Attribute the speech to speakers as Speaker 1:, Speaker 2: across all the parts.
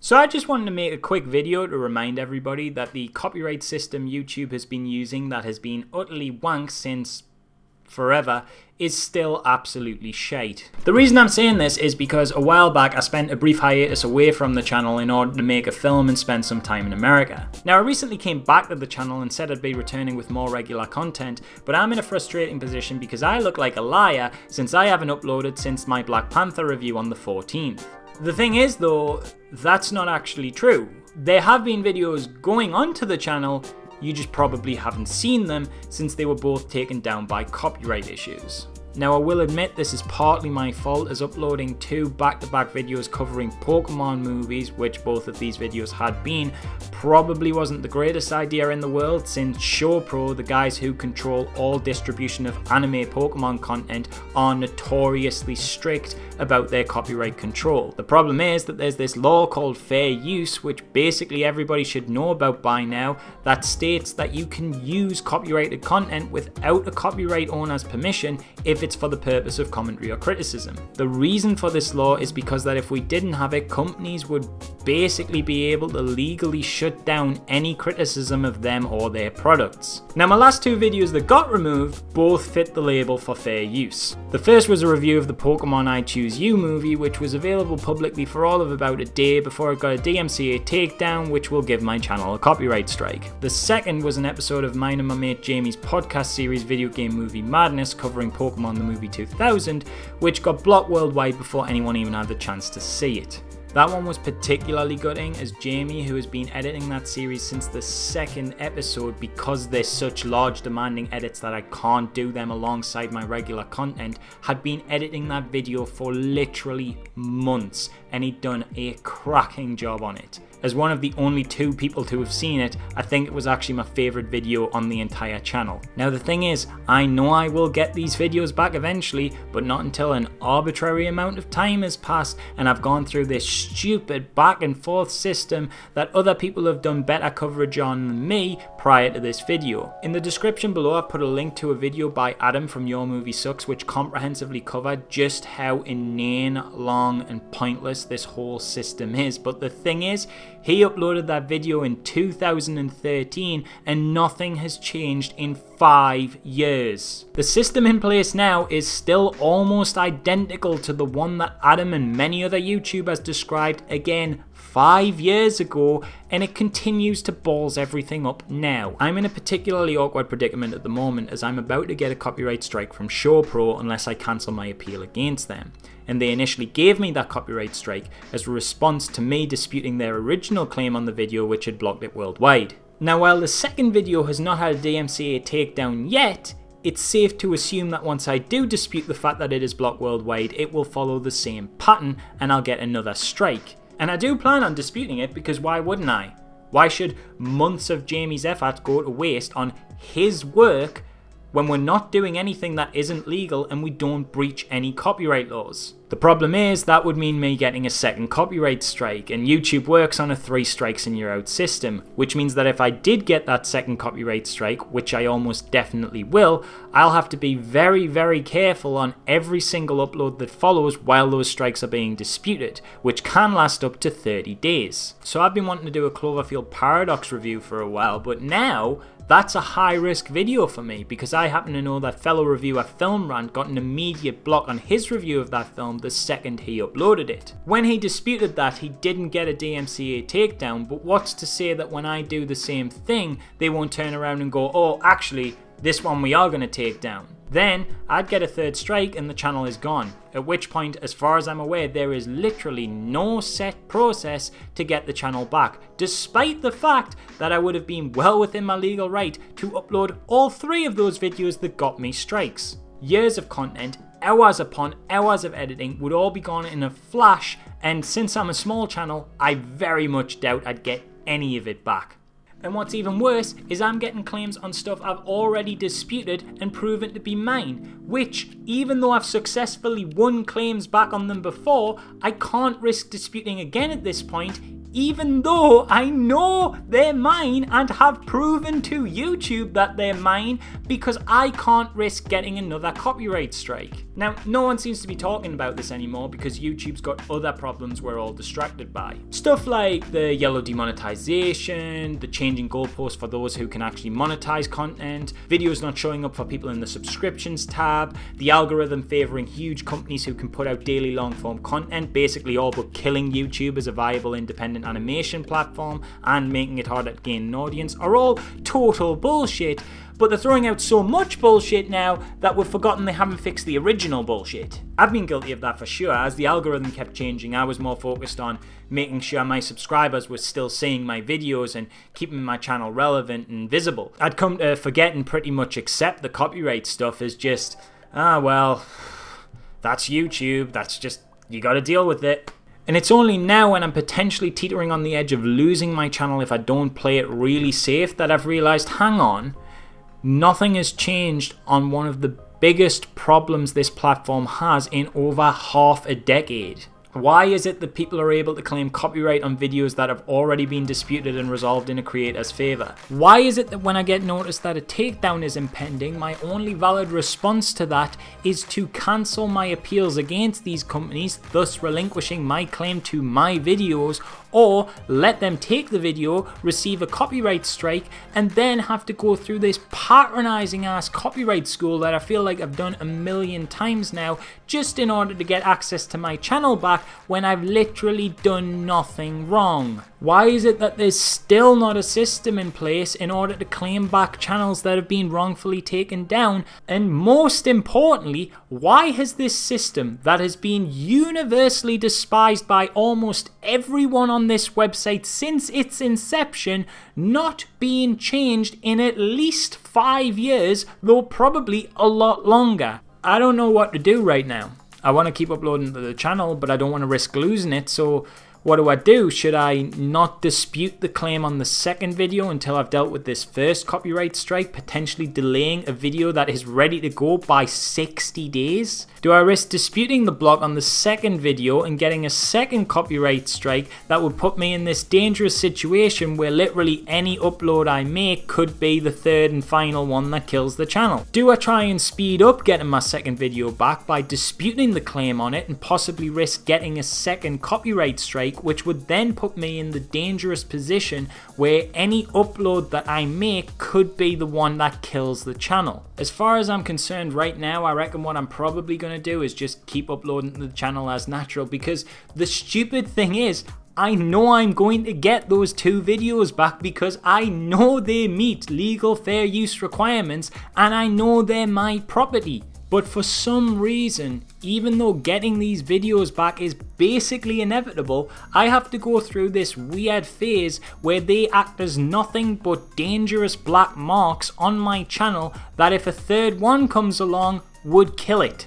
Speaker 1: So I just wanted to make a quick video to remind everybody that the copyright system YouTube has been using, that has been utterly wank since forever, is still absolutely shite. The reason I'm saying this is because a while back I spent a brief hiatus away from the channel in order to make a film and spend some time in America. Now I recently came back to the channel and said I'd be returning with more regular content, but I'm in a frustrating position because I look like a liar since I haven't uploaded since my Black Panther review on the 14th. The thing is though, that's not actually true. There have been videos going onto the channel, you just probably haven't seen them since they were both taken down by copyright issues. Now I will admit this is partly my fault, as uploading two back-to-back videos covering Pokemon movies, which both of these videos had been, probably wasn't the greatest idea in the world, since ShowPro, the guys who control all distribution of anime Pokemon content, are notoriously strict about their copyright control. The problem is that there's this law called fair use, which basically everybody should know about by now, that states that you can use copyrighted content without a copyright owner's permission if it's for the purpose of commentary or criticism. The reason for this law is because that if we didn't have it, companies would basically be able to legally shut down any criticism of them or their products. Now my last two videos that got removed both fit the label for fair use. The first was a review of the Pokemon I Choose You movie, which was available publicly for all of about a day before it got a DMCA takedown, which will give my channel a copyright strike. The second was an episode of mine and my mate Jamie's podcast series Video Game Movie Madness, covering Pokemon the movie 2000, which got blocked worldwide before anyone even had the chance to see it. That one was particularly gutting, as Jamie, who has been editing that series since the second episode because they're such large demanding edits that I can't do them alongside my regular content, had been editing that video for literally months, and he'd done a cracking job on it. As one of the only two people to have seen it, I think it was actually my favourite video on the entire channel. Now the thing is, I know I will get these videos back eventually, but not until an arbitrary amount of time has passed and I've gone through this stupid back and forth system that other people have done better coverage on than me prior to this video. In the description below I've put a link to a video by Adam from Your Movie Sucks, which comprehensively covered just how inane, long and pointless this whole system is. But the thing is, he uploaded that video in 2013 and nothing has changed in 5 years. The system in place now is still almost identical to the one that Adam and many other YouTubers described again 5 years ago, and it continues to balls everything up now. I'm in a particularly awkward predicament at the moment, as I'm about to get a copyright strike from ShowPro unless I cancel my appeal against them. And they initially gave me that copyright strike as a response to me disputing their original claim on the video, which had blocked it worldwide. Now while the second video has not had a DMCA takedown yet, it's safe to assume that once I do dispute the fact that it is blocked worldwide, it will follow the same pattern and I'll get another strike. And I do plan on disputing it, because why wouldn't I? Why should months of Jamie's effort go to waste on his work when we're not doing anything that isn't legal and we don't breach any copyright laws? The problem is that would mean me getting a second copyright strike, and YouTube works on a 3 strikes and you're out system, which means that if I did get that second copyright strike, which I almost definitely will, I'll have to be very, very careful on every single upload that follows while those strikes are being disputed, which can last up to 30 days. So I've been wanting to do a Cloverfield Paradox review for a while, but now that's a high risk video for me, because I happen to know that fellow reviewer Film Rant got an immediate block on his review of that film the second he uploaded it. When he disputed that, he didn't get a DMCA takedown, but what's to say that when I do the same thing, they won't turn around and go, oh actually, this one we are going to take down. Then I'd get a third strike and the channel is gone, at which point, as far as I'm aware, there is literally no set process to get the channel back, despite the fact that I would have been well within my legal right to upload all 3 of those videos that got me strikes. Years of content, hours upon hours of editing would all be gone in a flash, and since I'm a small channel, I very much doubt I'd get any of it back. And what's even worse is I'm getting claims on stuff I've already disputed and proven to be mine, which, even though I've successfully won claims back on them before, I can't risk disputing again at this point, even though I know they're mine and have proven to YouTube that they're mine, because I can't risk getting another copyright strike. Now, no one seems to be talking about this anymore because YouTube's got other problems we're all distracted by. Stuff like the yellow demonetization, the changing goalposts for those who can actually monetize content, videos not showing up for people in the subscriptions tab, the algorithm favoring huge companies who can put out daily long form content, basically all but killing YouTube as a viable independent animation platform and making it harder to gain an audience, are all total bullshit. But they're throwing out so much bullshit now that we've forgotten they haven't fixed the original bullshit. I've been guilty of that for sure. As the algorithm kept changing, I was more focused on making sure my subscribers were still seeing my videos and keeping my channel relevant and visible. I'd come to forget and pretty much accept the copyright stuff as just, well, that's YouTube, that's just, you gotta deal with it. And it's only now when I'm potentially teetering on the edge of losing my channel if I don't play it really safe that I've realized, hang on, nothing has changed on one of the biggest problems this platform has in over half a decade. Why is it that people are able to claim copyright on videos that have already been disputed and resolved in a creator's favour? Why is it that when I get noticed that a takedown is impending, my only valid response to that is to cancel my appeals against these companies, thus relinquishing my claim to my videos, or let them take the video, receive a copyright strike, and then have to go through this patronising ass copyright school that I feel like I've done a million times now just in order to get access to my channel back when I've literally done nothing wrong? Why is it that there's still not a system in place in order to claim back channels that have been wrongfully taken down? And most importantly, why has this system that has been universally despised by almost everyone on this website since its inception not been changed in at least 5 years, though probably a lot longer? I don't know what to do right now. I want to keep uploading to the channel, but I don't want to risk losing it, so what do? Should I not dispute the claim on the second video until I've dealt with this first copyright strike, potentially delaying a video that is ready to go by 60 days? Do I risk disputing the block on the second video and getting a second copyright strike that would put me in this dangerous situation where literally any upload I make could be the third and final one that kills the channel? Do I try and speed up getting my second video back by disputing the claim on it and possibly risk getting a second copyright strike, which would then put me in the dangerous position where any upload that I make could be the one that kills the channel? As far as I'm concerned right now, I reckon what I'm probably going to do is just keep uploading to the channel as natural, because the stupid thing is, I know I'm going to get those 2 videos back because I know they meet legal fair use requirements and I know they're my property. But for some reason, even though getting these videos back is basically inevitable, I have to go through this weird phase where they act as nothing but dangerous black marks on my channel that if a third one comes along, would kill it.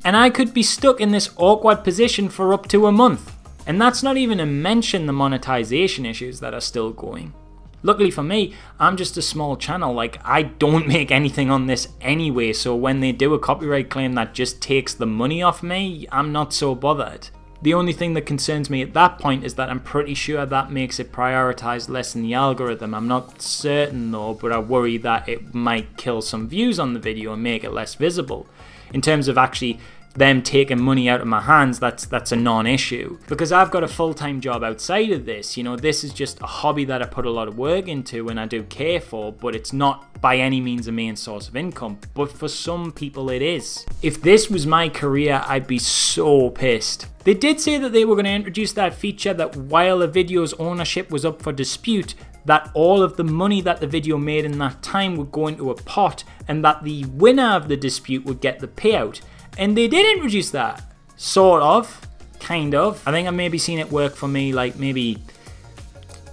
Speaker 1: And I could be stuck in this awkward position for up to a month. And that's not even to mention the monetization issues that are still going. Luckily for me, I'm just a small channel, like I don't make anything on this anyway, so when they do a copyright claim that just takes the money off me, I'm not so bothered. The only thing that concerns me at that point is that I'm pretty sure that makes it prioritized less in the algorithm. I'm not certain though, but I worry that it might kill some views on the video and make it less visible. In terms of actually them taking money out of my hands, that's a non-issue, because I've got a full-time job outside of this. You know, this is just a hobby that I put a lot of work into and I do care for, but it's not by any means a main source of income. But for some people it is. If this was my career, I'd be so pissed. They did say that they were going to introduce that feature that while a video's ownership was up for dispute, that all of the money that the video made in that time would go into a pot and that the winner of the dispute would get the payout. And they did introduce that. Sort of. Kind of. I think I've maybe seen it work for me like maybe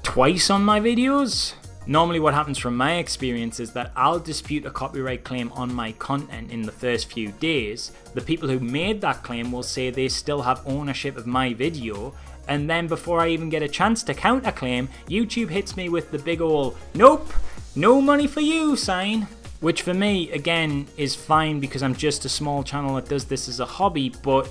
Speaker 1: twice on my videos. Normally what happens from my experience is that I'll dispute a copyright claim on my content in the first few days. The people who made that claim will say they still have ownership of my video. And then before I even get a chance to counterclaim, YouTube hits me with the big ol' "Nope, no money for you" sign. Which for me, again, is fine because I'm just a small channel that does this as a hobby, but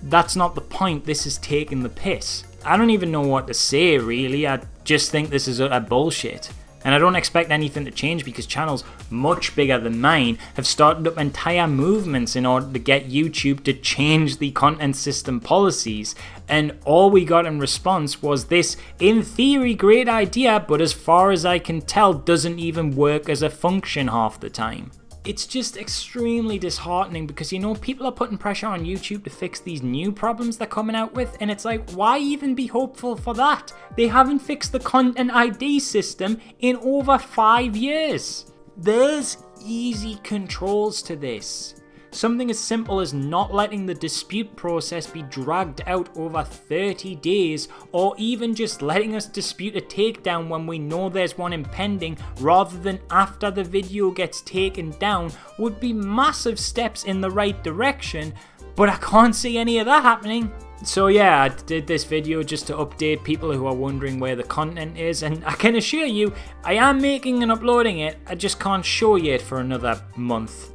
Speaker 1: that's not the point. This is taking the piss. I don't even know what to say really. I just think this is utter bullshit. And I don't expect anything to change because channels much bigger than mine have started up entire movements in order to get YouTube to change the content system policies. And all we got in response was this, in theory, great idea, but as far as I can tell, doesn't even work as a function half the time. It's just extremely disheartening because, you know, people are putting pressure on YouTube to fix these new problems they're coming out with, and it's like, why even be hopeful for that? They haven't fixed the content ID system in over 5 years. There's easy controls to this. Something as simple as not letting the dispute process be dragged out over 30 days, or even just letting us dispute a takedown when we know there's one impending rather than after the video gets taken down, would be massive steps in the right direction, but I can't see any of that happening. So yeah, I did this video just to update people who are wondering where the content is, and I can assure you, I am making and uploading it, I just can't show you it for another month.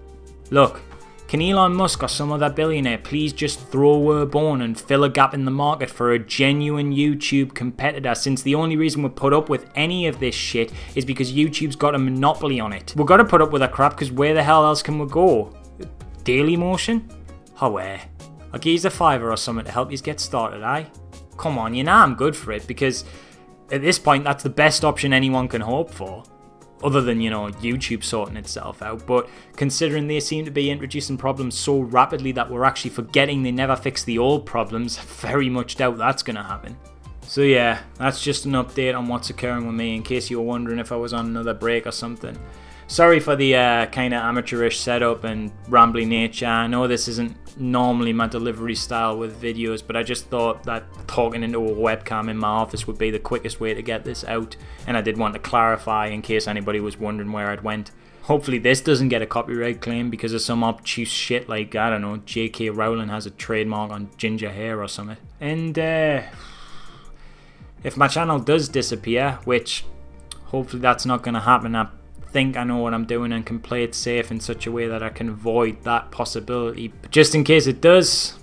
Speaker 1: Look. Can Elon Musk or some other billionaire please just throw a bone and fill a gap in the market for a genuine YouTube competitor, since the only reason we're put up with any of this shit is because YouTube's got a monopoly on it. We've got to put up with that crap because where the hell else can we go? Dailymotion? Oh, where? I'll give you a $5 or something to help you get started, aye? Come on, you know I'm good for it because at this point that's the best option anyone can hope for. Other than, you know, YouTube sorting itself out, but considering they seem to be introducing problems so rapidly that we're actually forgetting they never fixed the old problems, very much doubt that's gonna happen. So yeah, that's just an update on what's occurring with me in case you were wondering if I was on another break or something. Sorry for the kind of amateurish setup and rambly nature. I know this isn't normally my delivery style with videos, but I just thought that talking into a webcam in my office would be the quickest way to get this out, and I did want to clarify in case anybody was wondering where I'd went. Hopefully this doesn't get a copyright claim because of some obtuse shit like, I don't know, J.K. Rowling has a trademark on ginger hair or something. And if my channel does disappear, which hopefully that's not going to happen, I think I know what I'm doing and can play it safe in such a way that I can avoid that possibility. But just in case it does,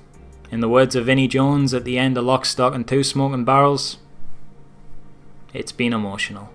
Speaker 1: in the words of Vinnie Jones at the end of Lock, Stock and Two Smoking Barrels, it's been emotional.